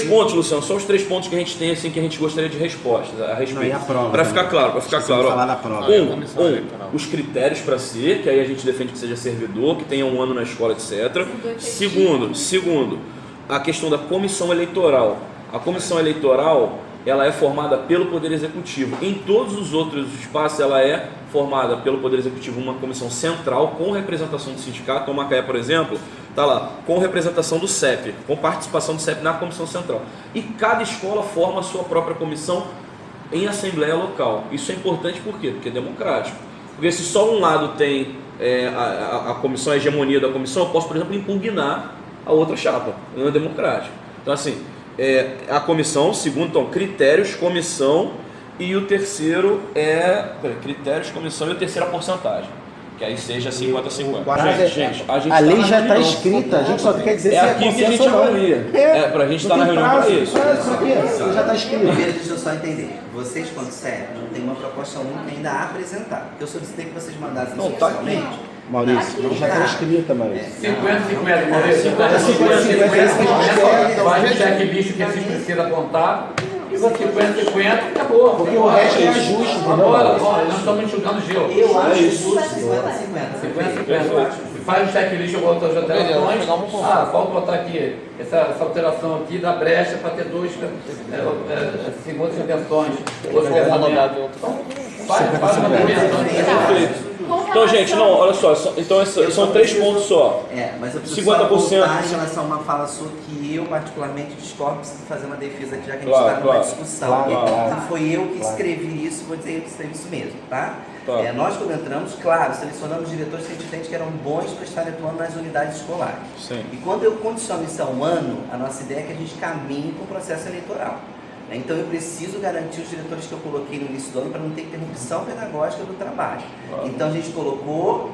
pontos, Luciano, só os 3 pontos que a gente tem, assim, que a gente gostaria de respostas a respeito. E a prova? Para ficar claro, Falar da prova. Os critérios para ser, que aí a gente defende que seja servidor, que tenha 1 ano na escola, etc. Segundo, a questão da comissão eleitoral. A comissão eleitoral, ela é formada pelo Poder Executivo. Em todos os outros espaços, ela é formada pelo Poder Executivo uma comissão central com representação do sindicato. Então, Macaé, por exemplo, está lá com representação do CEP, com participação do CEP na comissão central. E cada escola forma a sua própria comissão em assembleia local. Isso é importante por quê? Porque é democrático. Porque se só um lado tem a comissão, a hegemonia da comissão, eu posso, por exemplo, impugnar a outra chapa. Não é democrático. Então, assim, a comissão, segundo, então, critérios, comissão, e o terceiro critérios, comissão, e o terceiro a porcentagem. Que aí seja 50-50. Gente, a lei já está escrita, a gente só quer dizer se é aqui que a gente avalia. Pra gente estar na reunião para isso. Já está escrito. Primeiro, deixa eu só entender. Vocês, quando CEP, não tem uma proposta única ainda a apresentar. Porque eu solicitei que vocês mandassem isso oficialmente. Maurício, já está escrita, Maurício. 50-50, Maurício. 50-50. Faz o checklist que vocês precisam apontar. E 50-50, acabou. Porque o resto é ajuste, agora, nós estamos enxugando gelo. Eu acho justo 50-50. 50-50. Faz o checklist, eu boto as alterações. Falta botar aqui, essa alteração aqui da brecha para ter 2 segundas intenções. Faz uma movimentação. Então, gente, não, olha só, então são 3 pontos só. Mas eu preciso 50%. só voltar em relação a uma fala sua que eu particularmente discordo, preciso fazer uma defesa aqui, já que a gente está numa discussão. E foi eu que escrevi isso, vou dizer eu que escrevi isso mesmo, tá? Nós, quando entramos, claro, selecionamos diretores que a gente entende que eram bons para estarem atuando nas unidades escolares. Sim. E quando eu condiciono isso a 1 ano, a nossa ideia é que a gente caminhe para o processo eleitoral. Então eu preciso garantir os diretores que eu coloquei no início do ano para não ter interrupção pedagógica do trabalho. Então a gente colocou,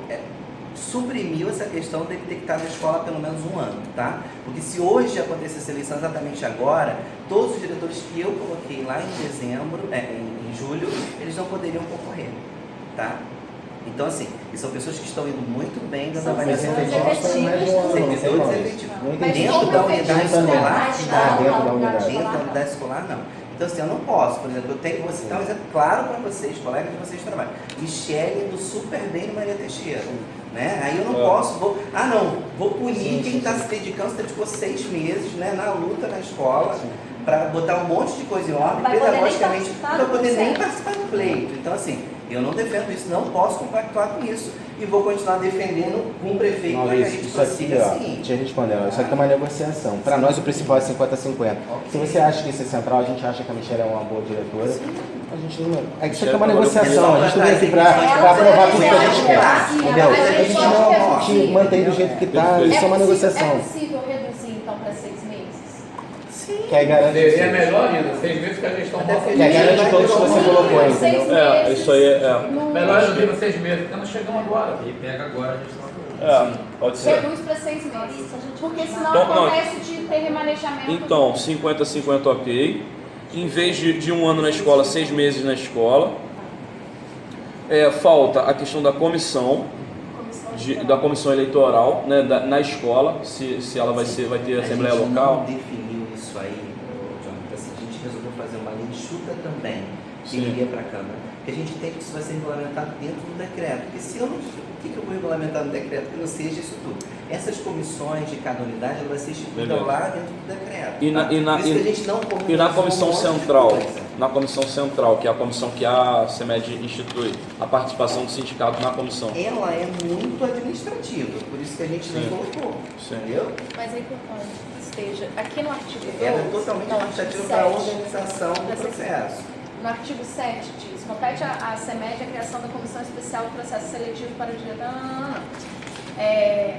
suprimiu essa questão de ter que estar na escola pelo menos 1 ano, tá? Porque se hoje acontecesse a eleição exatamente agora, todos os diretores que eu coloquei lá em dezembro, em julho, eles não poderiam concorrer, tá? Então, assim, e são pessoas que estão indo muito bem dando avaliação efetivos. Servidores efetivos. Dentro da unidade escolar, dentro da unidade escolar, não. Então, assim, eu não posso, por exemplo, vou citar um exemplo claro para vocês, colegas de vocês trabalham. Michele do super bem no Maria Teixeira. Né? Aí eu não posso, vou punir quem está se dedicando, se dedicou 6 meses, né, na luta na escola, para botar um monte de coisa em ordem, pedagogicamente, não vai poder nem participar do pleito. Então, assim, eu não defendo isso, não posso compactuar com isso e vou continuar defendendo com o prefeito para que a gente consiga o seguinte. Deixa eu responder, isso aqui é uma negociação. Para nós o principal é 50-50. Se você acha que isso é central, a gente acha que a Michelle é uma boa diretora, a gente não... Isso aqui é uma negociação, a gente não vem aqui para aprovar tudo que a gente quer, entendeu? A gente mantém do jeito que está, isso é uma negociação. É possível reduzir então para 6 meses? Sim. Que aí garante... Seria melhor ainda, 6 meses que a gestão possa... Que aí garante todos que você colocou, entendeu? Isso aí é... Melhor reduzir para 6 meses, porque nós chegamos agora. E pega agora a gestão. Pode ser. Reduz para 6 meses, porque senão acontece de ter remanejamento. Então, 50-50 ok. Em vez de 1 ano na escola, 6 meses na escola. Falta a questão da comissão, da comissão eleitoral, né, na escola, se ela vai ter assembleia local. A gente não definiu isso aí, Jonathan, assim, a gente resolveu fazer uma lei enxuta também, que iria para a Câmara. Porque a gente entende que isso vai ser regulamentado dentro do decreto. Porque se eu não... O que eu vou regulamentar no decreto? Que não seja isso tudo. Essas comissões de cada unidade, ela vai ser instituída lá dentro do decreto. E na comissão central, que é a comissão que a CEMED institui, a participação do sindicato na comissão. Ela é muito administrativa, por isso que a gente nem colocou. Entendeu? Mas é importante que esteja aqui no artigo 12. Ela é totalmente administrativa para a organização do processo. No artigo 7 diz, compete à CEMED a criação da Comissão Especial do Processo Seletivo para o diretor.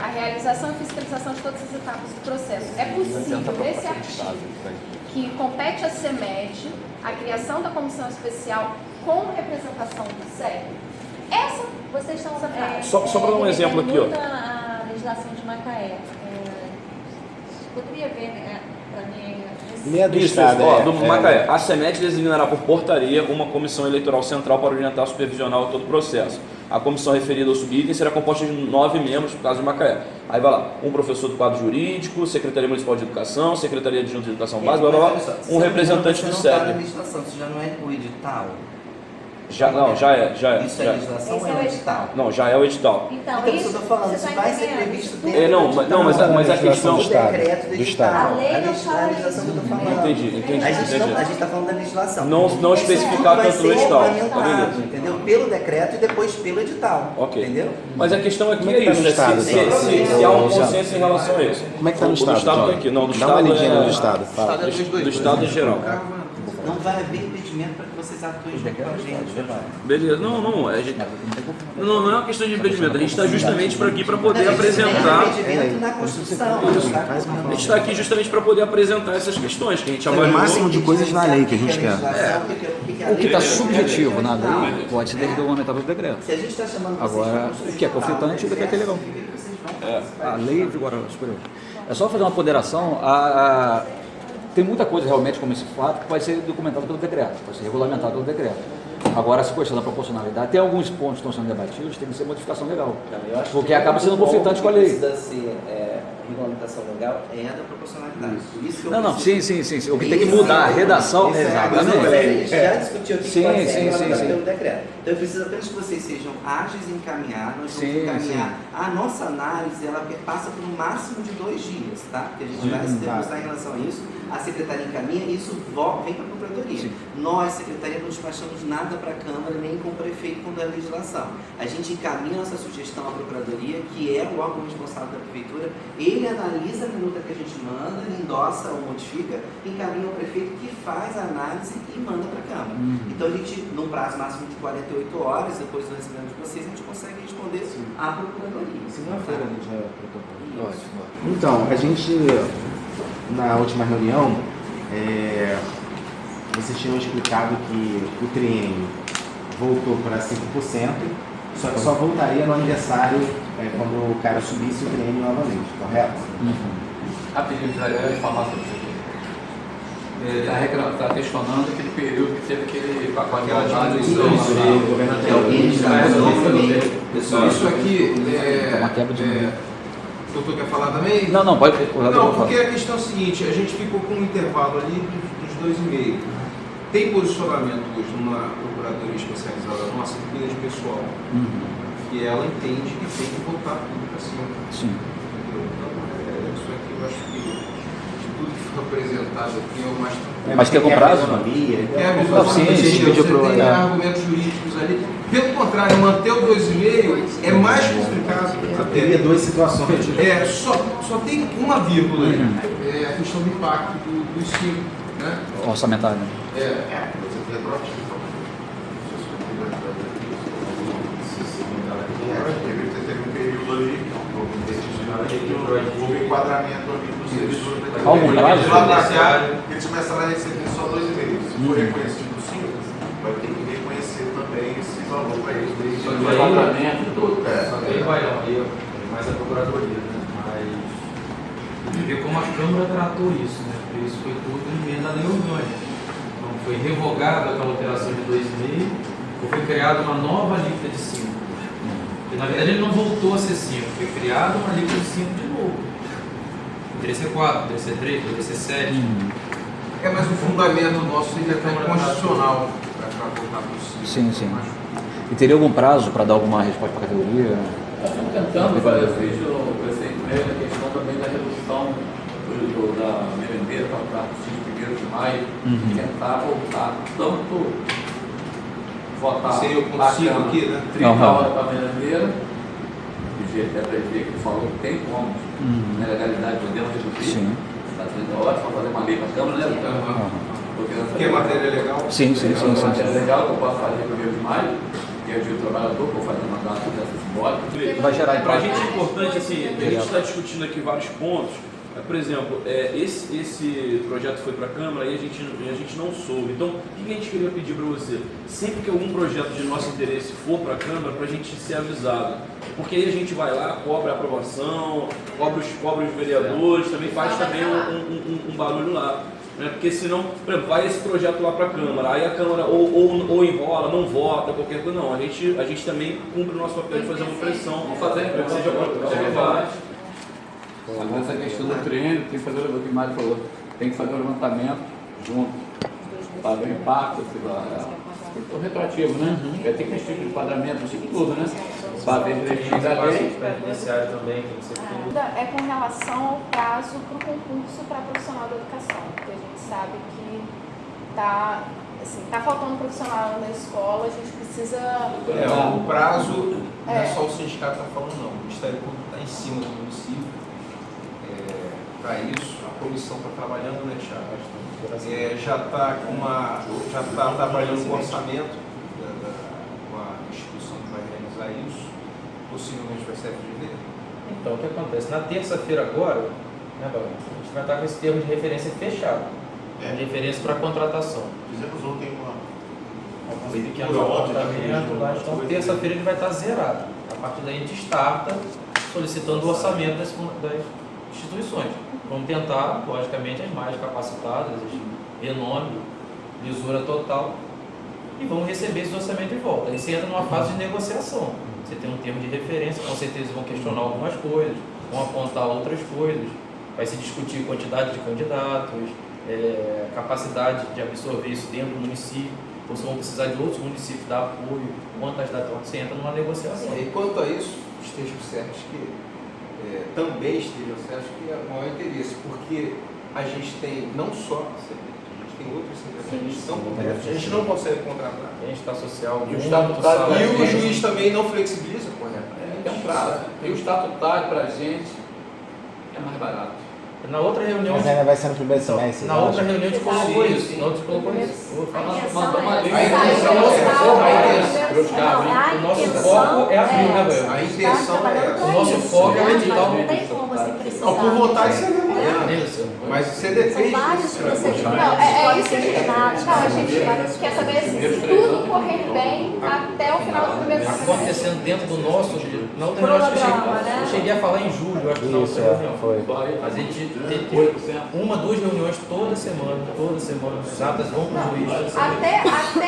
A realização e fiscalização de todas as etapas do processo. É possível, nesse artigo, que compete à CEMED a criação da Comissão Especial com representação do CEP? Essa, vocês estão usando. Só para dar um exemplo aqui, ó. A legislação de Macaé. Poderia ver, né, para mim... Do Macaé. A CEMED designará por portaria uma comissão eleitoral central para orientar, supervisionar todo o processo. A comissão referida ao subitem será composta de 9 membros, no caso de Macaé. Aí vai lá, um professor do quadro jurídico, Secretaria Municipal de Educação, Secretaria Adjunta de Educação Básica, blá, blá, blá, um representante do Você não está na SEB. legislação, você já não é o edital. Já é. Isso é já. legislação Esse ou é é o o edital? Não, já é o edital. Então, Então, isso, eu tô falando, você isso tá vai ser entendendo? previsto Isso dentro É, não, do mas edital. a questão... O decreto do do edital. Estado. A lei não A fala legislação que eu tô falando. Entendi. A gente tá falando da legislação. Não Isso especificar vai tanto no ser edital. Tá regulamentado, beleza. entendeu? Pelo decreto e depois pelo edital. Ok. Entendeu? Mas a questão aqui Como é é que tá isso, no né? Estado, Se há um consenso em relação a isso. Como é que tá no O Estado? do Estado João? tá aqui. Não, do Dá uma Estado lidinha é... no Estado. Fala. Do Estado em geral. Não vai haver impedimento para que vocês atuem junto com a gente. Beleza, não é uma questão de impedimento, a gente está justamente aqui para poder apresentar. Impedimento na Constituição. A gente está aqui justamente para poder apresentar essas questões que a gente O avaliou. máximo de coisas na lei que a gente quer. O que está subjetivo na lei pode ser regulamentável pelo decreto. Se a gente está chamando Agora, o que é conflitante, o decreto é legal. A lei agora superior. É só fazer uma ponderação. Tem muita coisa realmente como esse fato que vai ser documentado pelo decreto, vai ser regulamentado pelo decreto. Agora, essa questão da proporcionalidade, tem alguns pontos que estão sendo debatidos, tem que ser modificação legal, porque acaba sendo conflitante com a lei. Precisa ser regulamentação legal é da proporcionalidade. Isso que eu Não, preciso. sim. O que tem que mudar, a redação, exatamente. A gente já discutiu aqui Sim, que pode ser sim, regulamentado sim. pelo decreto. Então eu preciso apenas que vocês sejam ágeis em encaminhar, nós vamos Sim, encaminhar. A nossa análise, ela passa por um máximo de 2 dias, tá? Porque a gente vai se debruçar em relação a isso, a Secretaria encaminha e isso vem para a Procuradoria. Sim. Nós, Secretaria, não despachamos nada para a Câmara, nem com o prefeito quando é legislação. A gente encaminha nossa sugestão à Procuradoria, que é o órgão responsável da Prefeitura, ele analisa a minuta que a gente manda, ele endossa ou modifica, encaminha ao prefeito que faz a análise e manda para a Câmara. Então a gente, num prazo máximo de 48 horas, depois do recebimento de vocês, a gente consegue responder à Procuradoria. Segunda-feira a gente já protocolo. Então, a gente, na última reunião, vocês tinham explicado que o triênio voltou para 5%, só que só voltaria no aniversário quando o cara subisse o triênio novamente, correto? Rapidinho, eu vou informar sobre isso aqui. Está questionando aquele período que teve aquele pacote de análise. Isso aqui É uma quebra de o doutor quer falar também? Não, pode. Não, porque a questão é a seguinte, a gente ficou com um intervalo ali dos 2,5. Tem posicionamento hoje numa procuradoria especializada nossa que cuida de pessoal. E ela entende que tem que voltar tudo para cima. Sim. Entendeu? Então, isso aqui eu acho que de tudo que foi apresentado aqui é o mais tranquilo. Mas tem algum prazo? Você tem argumentos jurídicos ali. Pelo contrário, manter o 2,5 é mais complicado. Teria duas situações. Só tem uma vírgula aí. É a questão do impacto do ensino. Né? Orçamentário. Teve um período ali, houve enquadramento ali do serviço. Algum prazo? Lá pra cá, eles começaram a receber só 2,5. Se for reconhecido 5, vai ter que reconhecer também esse valor para eles. Só que enquadramento, tudo. Só que aí vai mais a Procuradoria, né? Mas ver como a Câmara tratou isso, né? Porque isso foi tudo em emenda à lei orgânica. Então foi revogada aquela alteração de 2,5 ou foi criada uma nova alíquota de 5. E na verdade ele não voltou a ser 5, foi criada uma alíquota de 5 de novo. Poderia ser 4, poderia ser 3, poderia ser 7. Mas o fundamento nosso seria até constitucional para voltar para o 5. Sim. E teria algum prazo para dar alguma resposta para a categoria? Nós estamos tentando fazer o prefeito mesmo, a questão também da redução da merendeira para o 1º de maio, tentar voltar tanto votar Se eu consigo aqui, né? 30 horas para a merendeira, do jeito que a prefeita que falou que tem como, na legalidade podemos reduzir, Sim. dá 30 horas para fazer uma lei para a Câmara, né? Que é matéria legal? Sim. matéria legal que eu posso fazer 1º de maio, que é o dia do trabalhador, que eu vou fazer uma data dessa simbólica. Vai gerar Para a impacto. gente é importante, assim, a gente está discutindo aqui vários pontos. Por exemplo, esse projeto foi para a Câmara e a gente não soube. Então, o que a gente queria pedir para você? Sempre que algum projeto de nosso interesse for para a Câmara, para a gente ser avisado. Porque aí a gente vai lá, cobra a aprovação, cobra os vereadores, também faz também um barulho lá. Né? Porque senão, por exemplo, vai esse projeto lá para a Câmara, aí a Câmara ou enrola, não vota, qualquer coisa, não. A gente também cumpre o nosso papel de fazer uma pressão, para que seja aprovado. Essa questão do treino, tem que fazer o que o Mário falou, tem que fazer o levantamento junto, para ver o impacto, o retroativo, né? Vai ter que ter esse tipo de enquadramento, esse tipo de tudo, né? Para ver direitinho da lei. Também, tem que ser tudo. É com relação ao prazo para o concurso para profissional da educação, porque a gente sabe que tá faltando profissional na escola, a gente precisa... O prazo não é só o sindicato que está falando, não. O Ministério Público está em cima do município para isso. A comissão está trabalhando, né, Thiago? Já está trabalhando com o orçamento com a instituição que vai realizar isso. Possivelmente vai ser FGV. Então, o que acontece? Na terça-feira agora, né, Barão, a gente vai estar com esse termo de referência fechado. De referência para contratação. Fizemos ontem Um pequeno levantamento lá. Então, terça-feira ele vai estar zerado. A partir daí a gente starta solicitando o orçamento das instituições. Vamos tentar, logicamente, as mais capacitadas, renome, lisura total, e vamos receber esse orçamento de volta. Aí você entra numa fase de negociação. Você tem um termo de referência, com certeza vão questionar algumas coisas, vão apontar outras coisas, vai se discutir quantidade de candidatos, capacidade de absorver isso dentro do município, ou se vão precisar de outros municípios dar apoio, quantas datas, você entra numa negociação. E quanto a isso, estejam certos que também estejam certos que é o maior interesse, porque a gente tem não só a gente tem outros secretários que a gente não consegue contratar. A gente está social, E o juiz também não flexibiliza, correto? Tem um prazo. E o estatutário para a gente é mais barato. Na outra reunião. Mas ainda vai ser no primeiro semestre. Na outra reunião a gente colocou isso. Na outra colocou isso. Vou falar. Mandou uma lista. O nosso foco é abrir, né, Gabriel? A intenção é essa. O nosso foco é o edital. Não tem como você precisar. Por vontade seria melhor. Mas você depende Vários disso. procedimentos. Não, é isso que a gente Não, a gente quer saber se tudo correr bem até o final do primeiro semestre. Acontecendo dentro do nosso. Na outra reunião, acho que eu cheguei a falar em julho, acho que na outra reunião. Mas a gente tem 2 reuniões toda semana, os atas vão para o juiz. Até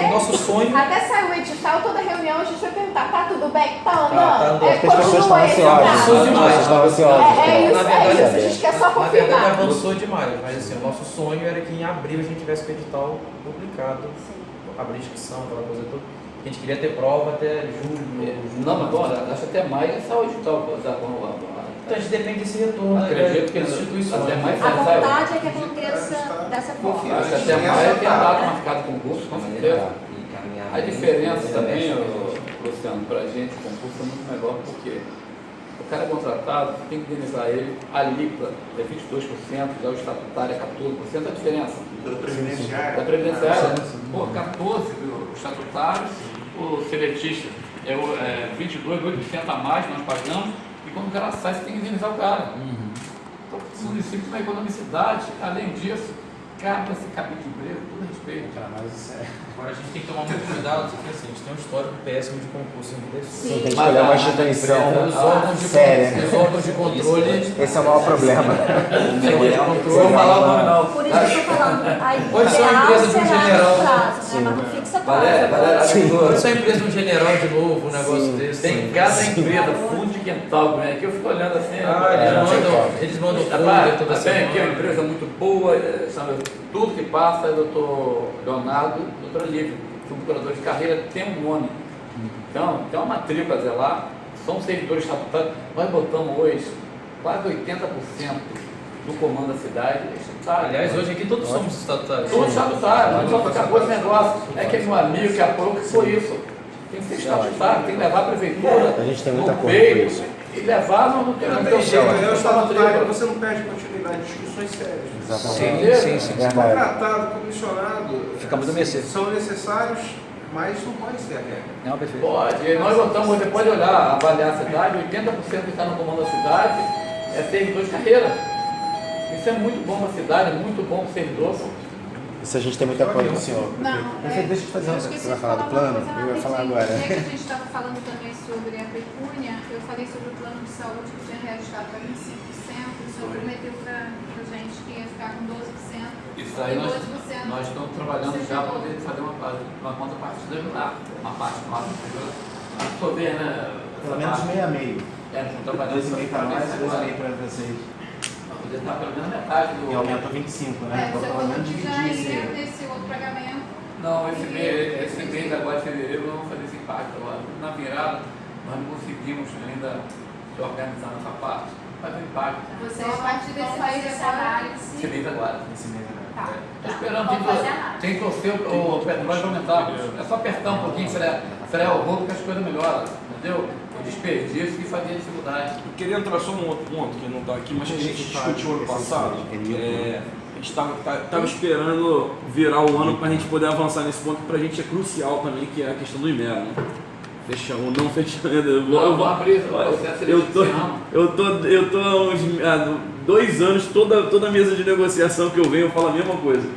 O nosso sonho. Até sair o edital, toda reunião a gente vai perguntar, tá tudo bem? Tá andando? Tá andando. As pessoas estão ansiosas. As pessoas estão ansiosas. É isso, a gente quer só Na verdade confirmar. avançou demais, mas assim, o nosso sonho era que em abril a gente tivesse com o edital publicado, abrir inscrição, aquela coisa toda. A gente queria ter prova até julho. Não, mas agora, acho até mais é só o edital que está com Então a gente depende desse retorno Acredito que das instituições. até mais A vontade é que aconteça dessa forma. Acho que até mais tem a data marcada concurso, com certeza. A diferença também, Luciano, para a gente, o concurso é muito melhor porque o cara é contratado, você tem que indenizar ele, a alíquota é 22%, já o estatutário é 14%, a diferença. Da previdenciária. Da previdenciária, por 14% o estatutário, o seletista é 22,8% a mais nós pagamos, e quando o cara sai, você tem que indenizar o cara. Então, o município tem uma economicidade, além disso, cara, para ser cabide de emprego, tudo respeito. Agora a gente tem que tomar muito cuidado, porque assim, a gente tem um histórico péssimo de concurso em Rio. Sim, tem que escolher uma instituição séria. Os órgãos de controle. Esse é o maior problema. Vou falar o nome não. Por isso que eu estou falando. Hoje são empresas de um general. Mas não fixa prazo. Isso é a empresa de um general de novo, um negócio desse. Tem cada empresa, fundo de quintal, né? Que eu fico olhando assim. Eles mandam folha toda semana. Aqui é uma semana. empresa muito boa, sabe? Tudo que passa é doutor Leonardo, doutor Lívio, procurador de carreira, tem um nome. Então, tem uma matrícula a zelar, são servidores estatutários. Nós botamos hoje quase 80% do comando da cidade é estatutário. Aliás, hoje aqui todos somos estatutários. Todos estatutários, mas só acabou esse negócio. É que meu amigo que apoiou que foi isso. Tem que ser estatutário, tem que levar a prefeitura. A gente tem muita no coisa peito, por isso. E levar no Não tem jeito, o estatutário você não perde continuidade de discussões sérias. Exatamente. Verdade. Contratado, comissionado, Fica muito mercê. são necessários, mas não pode ser a regra. Não, perfeito. Pode, nós votamos, você pode olhar, avaliar a cidade, 80% que está no comando da cidade é servidor de carreira. Isso é muito bom para a cidade, é muito bom para o servidor. Isso a gente tem muita coisa, senhor. Não, Deixa eu te fazer uma esqueci Você vai de falar do uma plano? coisa Eu ia falar rapidinho. agora. Já que a gente estava falando também sobre a pecúnia, eu falei sobre o plano de saúde que tinha reajustado para 25%, isso senhor prometeu pra gente que ia ficar com 12%. Isso aí nós estamos trabalhando já para poder fazer uma contrapartida lá, uma parte nossa. Para poder, né? Pelo menos meio a meio. Nós estamos trabalhando 2,5 para nós, 2,5 para vocês. Para poder estar pelo menos metade do. E aumenta 25, né? Então, O senhor pelo falou menos que já dividir ia esse. desse outro pagamento. Não, esse mês agora de fevereiro vamos fazer esse impacto agora. Na virada, nós não conseguimos ainda se organizar nessa parte. Faz um impacto. Vocês a partir desse mês essa agora. análise. Esse mês agora. Esse mês agora. Tá. Estou esperando, Vamos fazer análise. tem que torcer o petróleo aumentar. É só apertar um pouquinho, frear o rolo que as coisas melhoram, entendeu? O desperdício e fazer dificuldade. Eu queria entrar só num outro ponto que não está aqui, mas que a gente discutiu ano passado. A gente estava esperando virar o ano para a gente poder avançar nesse ponto, que para a gente é crucial também, que é a questão do IMEA, né? Fechamos, não fechamos. Eu tô há uns 2 anos, toda mesa de negociação que eu venho, eu falo a mesma coisa.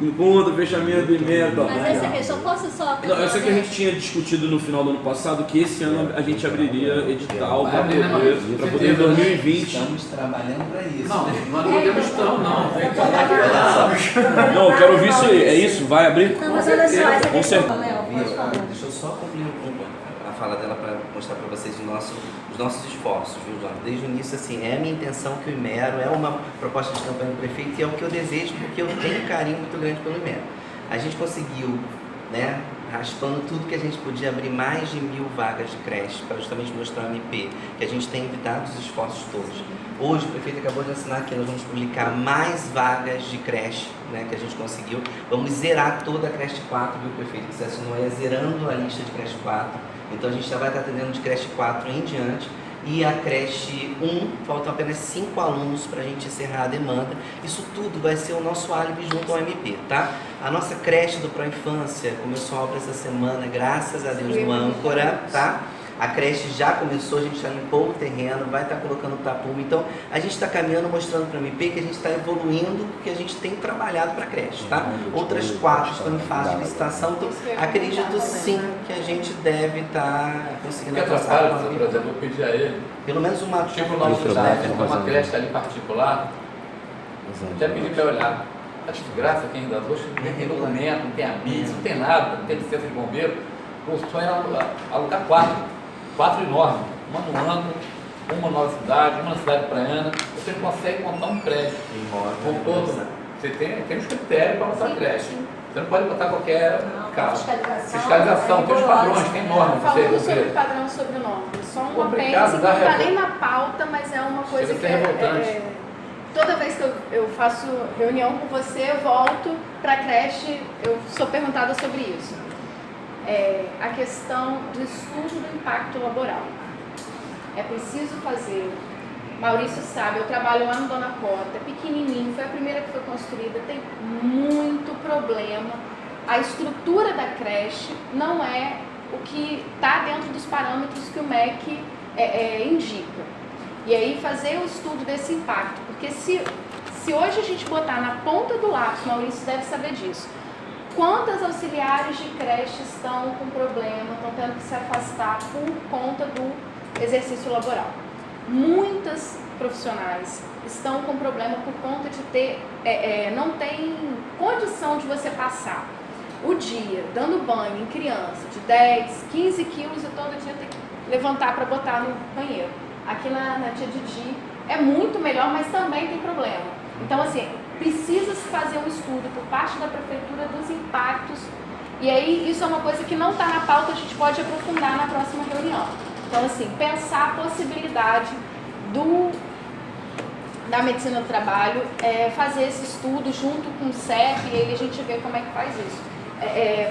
Encontro, fechamento, emenda. Mas essa questão, posso só... Não, eu sei que a gente tinha discutido no final do ano passado que esse ano a gente abriria edital para poder em 2020. Estamos trabalhando para isso. Não, nós não podemos estar, não. Não, eu quero ouvir isso aí. É isso? Vai abrir? Não, mas olha só, essa Com questão, certeza. Léo, pode falar. Deixa eu só concluir a fala dela para mostrar para vocês os nossos esforços, viu, João? Desde o início, assim, é a minha intenção que o Imero é uma proposta de campanha do prefeito e é o que eu desejo, porque eu tenho um carinho muito grande pelo Imero. A gente conseguiu, né, raspando tudo que a gente podia, abrir mais de 1.000 vagas de creche para justamente mostrar ao MP que a gente tem evitado os esforços todos. Hoje o prefeito acabou de assinar que nós vamos publicar mais vagas de creche, né, que a gente conseguiu. Vamos zerar toda a creche 4, viu, prefeito? Que você assinou é zerando a lista de creche 4. Então a gente já vai estar atendendo de creche 4 em diante. E a creche 1, faltam apenas 5 alunos para a gente encerrar a demanda. Isso tudo vai ser o nosso álibi junto ao MP, tá? A nossa creche do Pró-Infância começou a obra essa semana, graças a Deus, no Âncora, tá? A creche já começou, a gente já limpou o terreno, vai estar colocando tapume. Então, a gente está caminhando, mostrando para a MP que a gente está evoluindo, que a gente tem trabalhado para a creche, tá? Outras 4 estão em fase de licitação, então acredito sim que a gente deve estar conseguindo avançar. Por exemplo, eu pedi a ele, Pelo menos uma... tipo o nosso uma creche ali particular, já pedi para olhar. A desgraça que ainda hoje não tem documento, não tem ABIS, não tem nada, não tem licença de bombeiro. O sonho era alugar 4 enormes, uma no ano, uma nova cidade, uma na cidade praiana. Você consegue montar um prédio com todo. Você tem os critérios para montar creche. Você não pode botar qualquer casa. Fiscalização, tem os padrões, tem normas. Falando sobre o padrão sobre o nome, só um apêndice que não está nem na pauta, mas é uma coisa que toda vez que eu faço reunião com você, eu volto para a creche, eu sou perguntada sobre isso. A questão do estudo do impacto laboral. É preciso fazer. Maurício sabe, eu trabalho lá no Dona Cota, é pequenininho, foi a primeira que foi construída, tem muito problema. A estrutura da creche não é o que está dentro dos parâmetros que o MEC indica. E aí fazer o estudo desse impacto, porque se hoje a gente botar na ponta do lápis, Maurício deve saber disso, quantas auxiliares de creche estão com problema, estão tendo que se afastar por conta do exercício laboral. Muitas profissionais estão com problema por conta de ter, não tem condição de você passar o dia dando banho em criança de 10, 15 quilos e todo dia ter que levantar para botar no banheiro. Aqui na Tia Didi é muito melhor, mas também tem problema. Então, assim, precisa-se fazer um estudo por parte da prefeitura dos impactos. E aí, isso é uma coisa que não está na pauta, a gente pode aprofundar na próxima reunião. Então, assim, pensar a possibilidade da medicina do trabalho, fazer esse estudo junto com o CEP, e aí a gente vê como é que faz isso.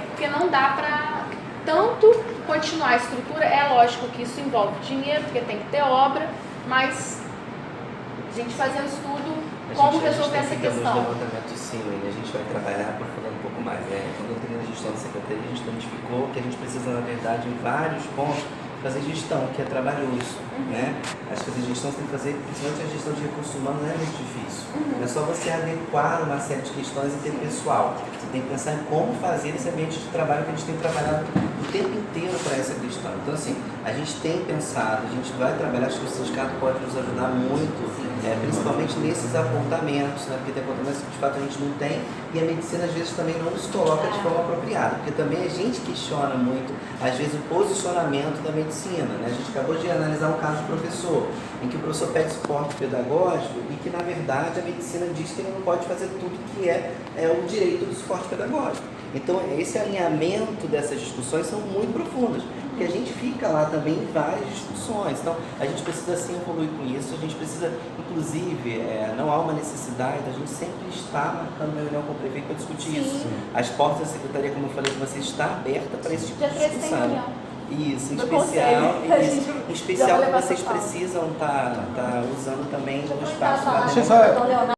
Porque não dá para tanto continuar a estrutura, é lógico que isso envolve dinheiro, porque tem que ter obra, mas a gente fazer um estudo como resolver essa questão. Levantamento sim, a gente vai trabalhar aprofundando um pouco mais. Quando eu entrei na gestão da secretaria, a gente identificou que a gente precisa, na verdade, em vários pontos, fazer gestão, que é trabalhoso, né? Acho que fazer gestão você tem que fazer, principalmente a gestão de recursos humanos, não é muito difícil. Não é só você adequar uma série de questões e ter pessoal. Você tem que pensar em como fazer esse ambiente de trabalho que a gente tem trabalhado o tempo inteiro para essa questão. Então, assim, a gente tem pensado, a gente vai trabalhar, acho que o sindicato pode nos ajudar muito, principalmente nesses apontamentos, né? Porque tem apontamentos que de fato a gente não tem e a medicina às vezes também não nos coloca de forma apropriada, porque também a gente questiona muito, às vezes, o posicionamento da medicina, né? A gente acabou de analisar um caso de professor, em que o professor pede suporte pedagógico e que, na verdade, a medicina diz que ele não pode fazer tudo que é o direito do suporte pedagógico. Então, esse alinhamento dessas discussões são muito profundas, porque a gente fica lá também em várias discussões. Então, a gente precisa sim evoluir com isso, a gente precisa, inclusive, não há uma necessidade, a gente sempre está marcando uma reunião com o prefeito para discutir isso. As portas da secretaria, como eu falei com você, está aberta para esse tipo de discussão. Isso, em especial que vocês precisam estar usando também no espaço lá.